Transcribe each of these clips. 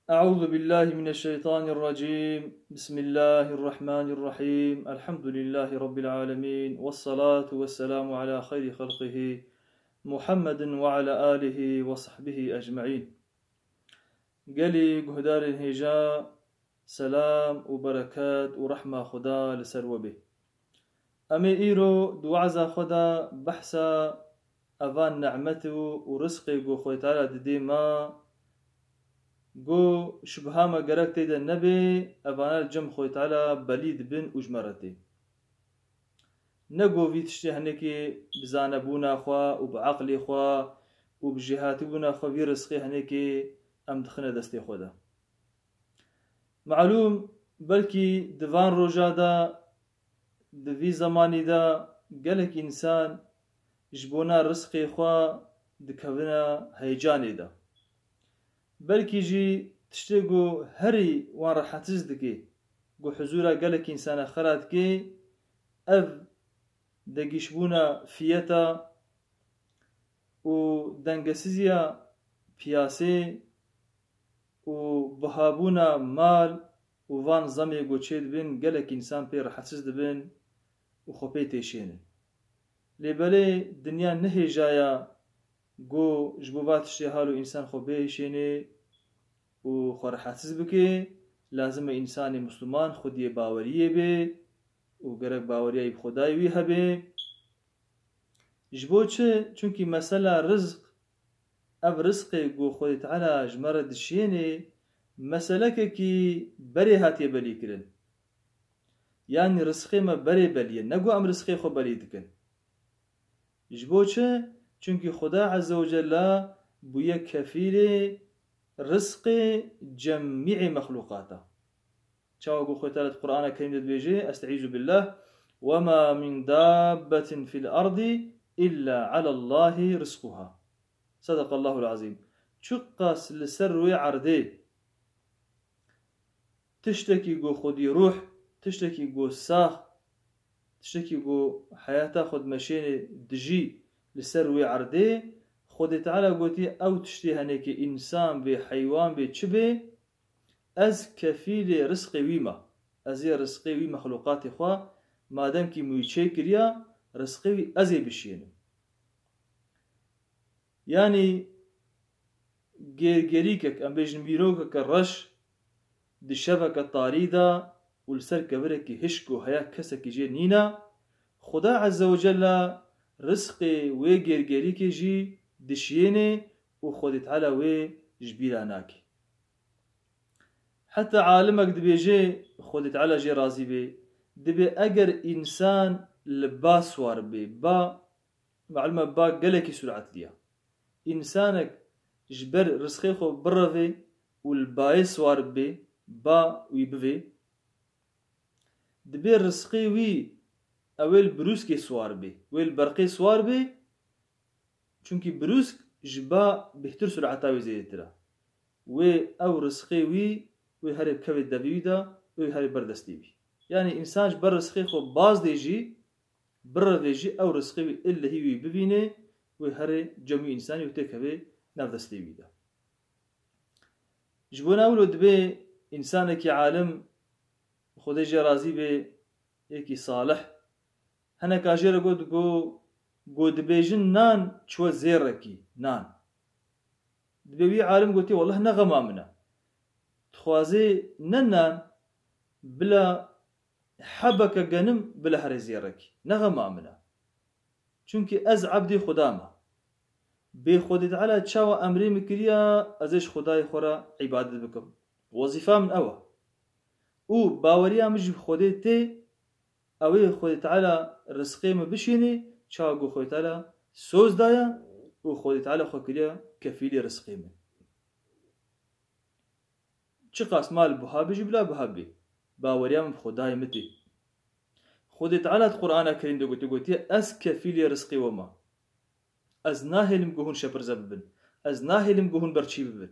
أعوذ بالله من الشيطان الرجيم. بسم الله الرحمن الرحيم. الحمد لله رب العالمين، والصلاة والسلام على خير خلقه محمد وعلى آله وصحبه أجمعين. قالي قهدار الهجاء سلام وبركات ورحمة خدا لسروبه. أمي إيرو دوعزا خدا بحثا أفان نعمته ورزقه قو خويتالا ديما جو شبهاما قرأت تيدا النبي أفانا الجم خوي تعالى بليد بن وجمرتي نقو في تشتي هنكي بزانا بونا خوا وبعقلي خوا وبجهاتي بونا خوا في رزقي هنكي أم دخنا دستي خودا معلوم بلكي دفان روجادا دفي زماني دا قالك إنسان جبونا رزقي خوا دكونا هيجاني دا بلكي جي تشتغو هري وان راح تزدكي جو حزورا قالك إنسان خراتكي أف دقيشبونا فيتا و دنقسيزيا بياسي و بهابونا مال و فان زمي جو تشيد بين قالك إنسان بي راح تزد بين و خوبي تيشين لبالي دنيا نهي جايا جو جبوبات اشتهالو إنسان خوبي شيني و خورحاتز بكي لازم إنسان مسلمان خودي باوريه بي و قرق باوريه بخداي ويها بي جبو چه چونكي مسألة رزق أب رزقي جو خودي تعالى جمرد شيني مسألة كي بري هاتي بلي كرن يعني رزقي ما بري بلي نقو أم رزقي خو بلي دكن جبو چه چونكي خدا عز وجل بويا كفيل رزق جميع مخلوقاته. شاو أقول خوتالة القرآن الكريم بيجي أستعيذ بالله وما من دابة في الأرض إلا على الله رزقها. صدق الله العظيم. شقاس لسروي عردي تشتكي جو خدي روح تشتكي جو ساخ تشتكي جو حياته خد مشين دجي لسروي عردي خودت تعالى قوتي أو تشتي هنيك إنسان بي حيوان بي تشبه أز كفيل رزقي ويما أزي رزقي وي مخلوقات إخوة ما دام كي مويتشي كريا رزقي وي أزي بشين يعني جيريكك أم بيجن بيروكك الرش دي شبكة طاريدة والسر كبركي هشكو هيا كسك جي نينا خدا عز وجل رزقي وجيريكي جي دشيني وخدت على وي جبيلاناكي حتى عالمك دبيجي خدت على جي رازي بي دبي اگر انسان لباس وار بي با معلومة با قلكي سرعة ليا انسانك جبر رزقي خو برفي والبايس وار بي با ويبفي دبي رزقي وي اويل بروسكي سوار بي ويل برقي سوار بي چونكي بروسك جبا بهتر سرعتاوي زيترا و او رزقي وي هرب كبد دبيدا هرب بردستي بي يعني انسان بر رزقي خو باز ديجي بر ديجي او رزقي وي اللي هي ببينه هرب جميع انسان يتكبي نفدستي بيدا جبونا اولو دبي انسانك عالم خدي جي رازي بي يكي صالح هنا كاجير قد قو دبيجن نان شو زيركي نان دبيوي عالم قلتي والله نغمامنا تخوازي ننان بلا حبك جنم بلا هري زيركي نغمامنا چونكي از عبدي خدامه بي خودت على تشاوى امري مكريا ازيش خداي خورا عبادت بكم وظيفه من اوا او باوريا مش خودتي اوي خودت على رزقي ما بشيني شاقو خوي تعالى سوز دايا و خوي تعالى خو كليا كفيل رزقي من چقاس مال بهابي جبلا بهابي باوريا من خداي متي خودي تعالى القرآن الكريم دقوتي أز كفيل رزقي وما أز ناهلم جهون شبر زببن أز ناهلم جهون برشي ببن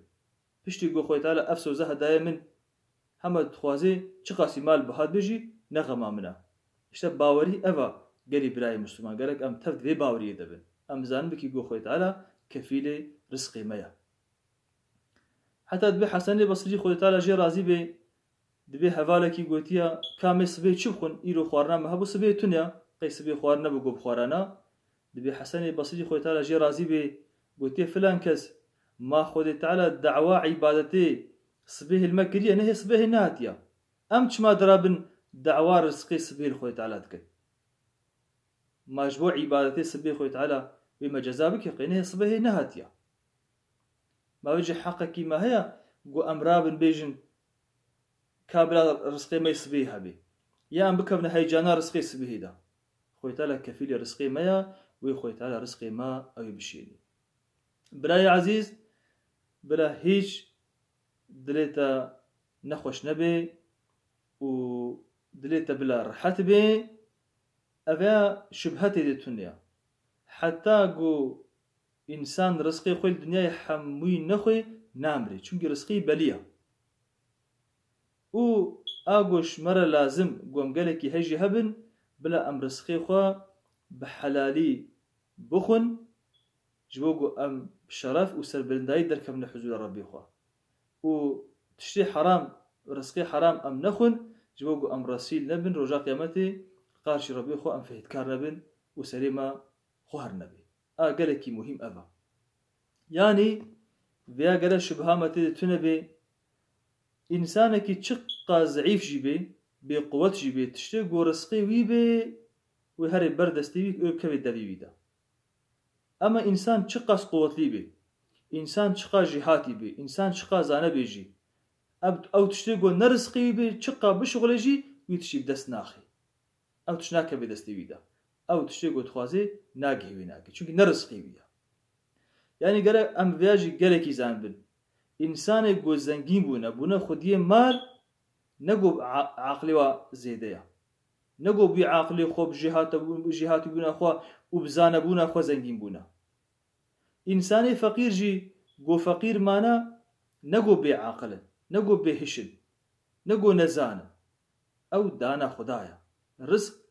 بشتي جو خوي تعالى أفسو زها دايا من حمد خوازي چقاسي مال بهاد بيجي نغما منا اشتب باوري أفا قالي براي مسلمان قالك أم تفد في باوري دبن أم زان بكي جو خوي تعالى كفيل رزقي ميا حتى دبي حسن بصري خوي تعالى جي رازي بي دبي حوالكي قوتيا كامي سبي تشبخن إيرو خوارنا ما هبو سبي تونيا قي سبي خوارنا بقو بخوارنا دبي حسن بصري خوي تعالى جي رازي بي قوتيا فلان كز ما خوي تعالى دعوة عبادتي سبيه المكرية نهي سبيه ناتيا أمش ما درابن دعوة رزقي سبيه خوي تعالى تكن مجبوع عبادتي سبيه خوي تعالى بما جزابك يقينه سبيه نهاتيا ما بيجي حقك ما هي قو أمرابن بيجن كابلا رزقي ما يسبيها بي يا أم بكبنا هيجانا رزقي سبيه دا خوي تعالى كفيل رزقي ما ويخوي تعالى رزقي ما أو بشيني براي عزيز بلا هيج دليتا نخوش نبي و دليتا بلا رحت بي أفا شبهتي دي تنيا حتى قو إنسان رزقي خوي الدنيا يحموي نخوي نامري چونك رزقي بليا و آقوش مرة لازم قوم قالكي هجي هبن بلا أم رزقي خوا بحلالي بخن جبوقو أم بشرف و سربلنداي دركب من حزول ربي خوا و تشتي حرام رزقي حرام أم نخن جبوقو أم رسيل نبن رجا قيامتي قارش ربي خوا أم فهدكار نبن و سليما خوهر نبي قالكي مهم أبا يعني بيا قال شبهامتي تنبي إنسانك تشقى ضعيف جيبي بقوة جيبي تشتي قو رزقي ويبي وهري بردستي وكبي دبيبي دا أما إنسان تشقى قوة ليبي إنسان تشقى جهاتي بي إنسان تشقى زانبي جي أو تشتي قو نرزقي بي تشقى بشغل جي ويتشي بدست ناخي أو تشناك بدستي ويدا أو تشتي قو تخوازي ناقي ويناقي چونك نرزقي ويا يعني قال أم فياجي قالكي زانبن إنسان قو زنگين بونا خوديه مال نقو عقلي وزيدية نقو بعقلي خوب جهات بونا خوا وبزان بونا خوا زنگين بونا إنسان فقير جي قو فقير مانا نقو بعقل نقو بهشن نقو نزان أو دانا خدايا رزق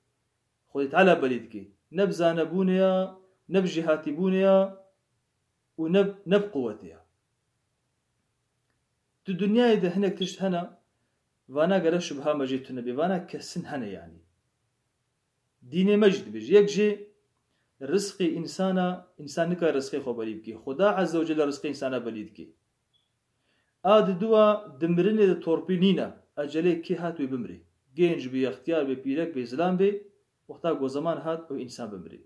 خودت على بليدكي نبزان بونيا نبجهات بونيا ونب قوتها تو دنيا إذا هناك تشت هنا وانا قرأ شبها مجيد النبي وانا كسن هنا يعني دين مجد بيجي يكجي رزقي إنسان نكا رزقي خو بليدكي خدا عز وجل رزقي إنسانا بليدكي دوا دمرني دا توربينينا أجلي كي هات وبمري جينج بي اختيار بي بيرك بي زلام بي وقتا قو زمان هات و إنسان بمري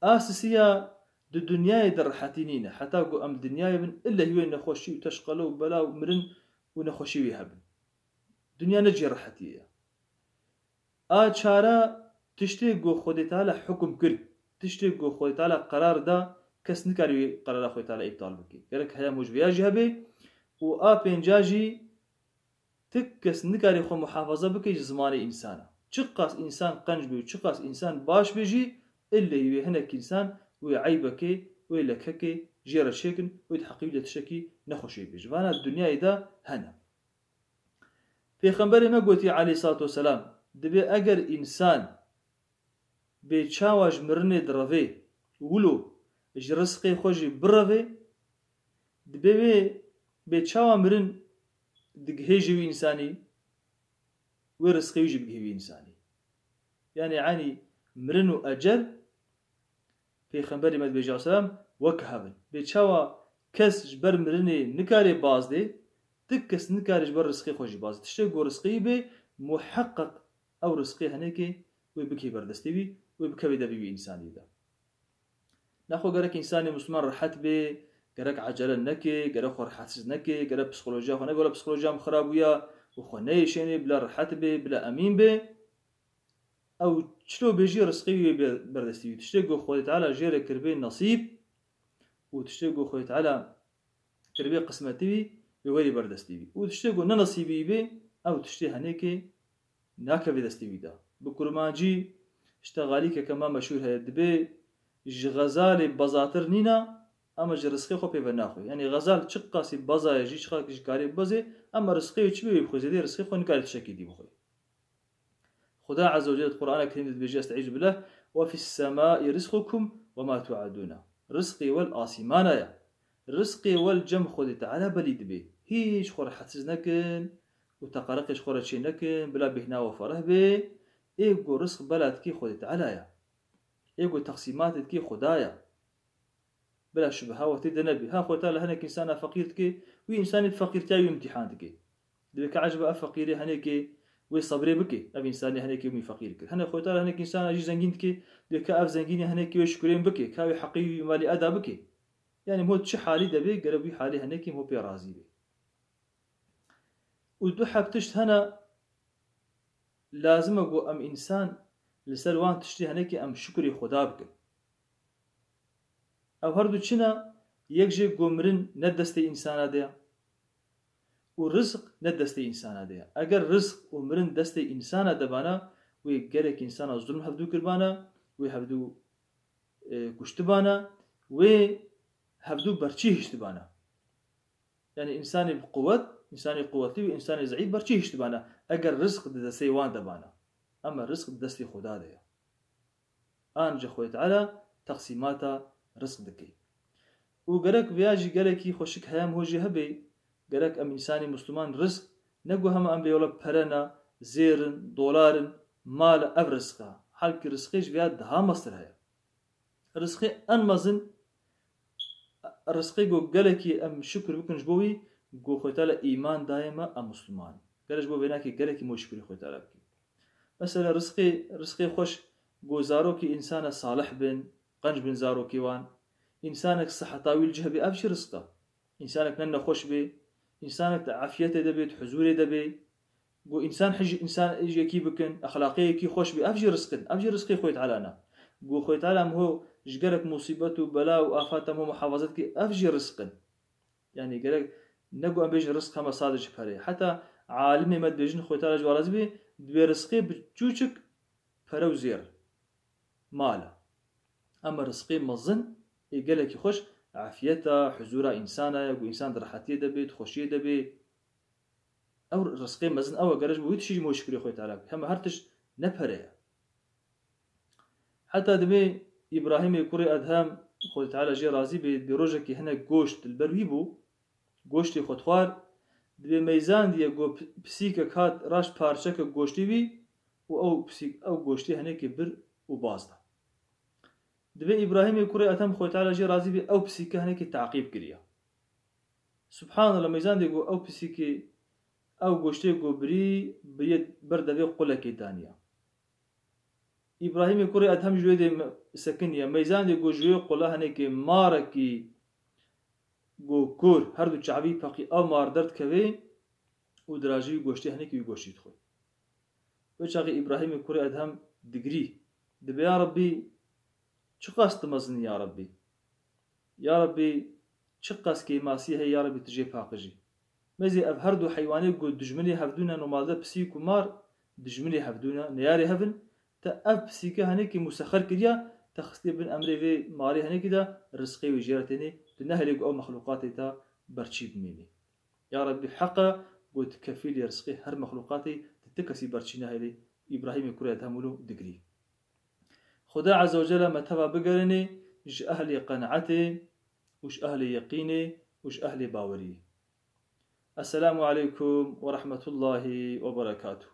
آسسية دو دنياي درحتينينا حتى قو أم دنياي من إلا هو نخوشي وتشقلو وبلا ومرن ونخوشي ويهبن دنيا نجي رحتية چارا تشتي قو خودي تعالى حكم كرد تشتي قو خودي تعالى قرار دا كس نكاري قرار خودي تعالى إبطال بكي قالك هيا مجبياجي هبي و بينجاجي تكس نكاري خو محافظة بكي زماني إنسانا چقاس إنسان قنج بي وچقاس إنسان باش بيجي إلا هو هناك إنسان ويعيبكي ويلككي جيرا شيكن ويتحقيق لتشكي نخوشي بيج وانا الدنيا إذا هنا في خنبري ما قلتي عليه الصلاة والسلام دبي أجر إنسان بيتشاوج مرني درافي ولو جرسقي خوجي برافي دبي بيتشاوا مرن دقهيجي إنساني ورسقي يجي بقهيجي إنساني يعني مرنو أجر في خنبري مد بيجي السلام وكهبن بيتشاوا كس جبر مرني نكاري بازدي تكس نكاري جبر رزقي خوشي باز تشتي قو رزقي بي محقق أو رزقي هنيكي ويبكي بردستي بي ويبكي دبي بي إنساني دا ناخو قرك إنساني مسلمان رحت بي قرك عجلة نكي قرك خور حاسس نكي قرك بسخولوجيا خو نقول بسخولوجيا مخرابويا وخو نيشيني بلا رحت بي بلا أمين بي أو شلو بيجي رزقي بردستي بي تشتي قو خوي تعالى جيري كربي نصيب وتشتي قو خوي تعالى كربي قسمتي بي بيوري بردستي بي وتشتي قو ننصيبي بي أو تشتي هنيكي ناكا بدستي بي دا بكرمانجي اشتغالي كما مشهور هي دبي غزالي بزاتر نينا اما رزقي خو بيبناخو يعني غزال چقاسي بزا يجي چقا كاري بزي اما رزقي چبي بخوزي دي رزقي خو نكاري تشكي دي بخوي خدا عز وجل القرآن الكريم بيجي استعيذ بالله وفي السماء رزقكم وما توعدون رزقي والآسمانايا رزقي والجم خودي تعالى بليد بي هيش خور حتز نكن وتقرقش خور شي نكن بلا بهنا وفره بي ايقو رزق بلد كي خودي تعالى يا ايقو تقسيمات كي خدايا بلا شبهة وتد نبي ها خو تعالى هناك إنسان فقيرتك وإنسان فقير تاوي امتحانتك دبك عجب أفقيري هناك وصبري بك أبي إنسان هناك يومي فقيرك هنا خو تعالى هناك إنسان أجي زنجينتك دبك أف زنجيني هناك وشكرين بك كاوي حقيقي مالي أدا بك يعني مو تش حالي دبي قربي حالي هناك مو بيرازي بي ودو حبتشت هنا لازم أقول أم إنسان لسلوان تشتي هناك أم شكري خدا بك أو هردو تشنا يكجي قمرن ندستي إنسان ديا ورزق ندستي إنسان ديا أجر رزق ومرن دستي إنسان دبانا ويجرك إنسان الظلم هفدو كربانا ويهفدو كشتبانا وهفدو برشيه اشتبانا يعني إنسان بقوة إنسان قوتي وإنسان زعيم برشيه اشتبانا أجر رزق دستي وان دبانا أما الرزق دستي خدا ديا أنجا خويت على تقسيماتا رزق دكي وقرك بياجي قركي خوشك هيام هوجي هبي قرك أم إنساني مسلمان رزق نقو هم أم بيولا برنا زيرن دولارن مال أف رزقها حالك رزقيش بياد دها مصر هيا رزقي أنمزن رزقي قو قركي أم شكر بكنش بوي قو خوتالا إيمان دائما أم مسلمان قرش بو بيناكي قركي مو شكري خوتالا بكي مثلا رزقي خوش قو زاروكي إنسان صالح بن قنج بن زاروكي وان إنسانك صحة طويل جهبي أبشي رزقه إنسانك نن خوش بي إنسانك عافيته دبيت حزوره دبي قو إنسان حج إنسان يجي كي بكن أخلاقيه كي خوش بي أبشي رزقي خويت على أنا قو خويت على هو جقرك مصيبته بلاء وآفاته هو محافظتك أبشي رزق يعني قالك نقو أم بيجي رزق هم صادج فري حتى عالمي مد بيجن خويت على جوالز بي دبي رزقي بتشوشك فرو زير ماله أما رزقي مظن يقالك يخش عافيته حزوره إنسانه يقول إنسان راحتيه دبيت خوشيه دبي أو رزقي مزن أو قرج بويت شيء مشكلة خوي تعالى هم هرتش نبهره حتى دبي إبراهيم يقرأ أدهم خوي تعالى جي رازي بروجك هنا جوشت البرويبو جوشتي خطوار دبي ميزان دي جو بسيكا كات راش بارشك جوشتي بي أو بسيك أو جوشتي هنا كبر وبازده دبي إبراهيم يقرأ أتم خوي تعالى جي رازي بي أو بسيكا هنا كتعقيب كريا سبحان الله ميزان دي جو أو بسيكي أو جوشتي جو بريد برد بي قلة كدانيا إبراهيم يقرأ أتم جوي دي سكنيا ميزان دي جو جوي قلة هنا كي ماركي جو كور هردو شعبي باقي أو مار درد كوي ودراجي جوشتي هنا كي جوشتي تخوي وشاقي إبراهيم يقرأ أتم دقري دبي يا ربي شقاس تمزني يا ربي يا ربي شقاس كي ماسيها يا ربي تجي باقجي مزي أف هردو حيواني قد دجمني هفدونا نماذا بسيكو مار دجمني هفدونا نياري هفن تا أف بسيكا هنيكي مسخر كريا تخصي بن أمري في ماري هنيكي دا رزقي وجيرتني تنهلي أو مخلوقاتي تا برشيد ميني يا ربي حقا قد كفيل رزقي هر مخلوقاتي تتكسي برشينا هلي إبراهيم يكوري أدهمولو دقري خدا عز وجل متى بقرني إيش أهلي قناعتي وش أهلي يقيني وش أهلي باوري. السلام عليكم ورحمة الله وبركاته.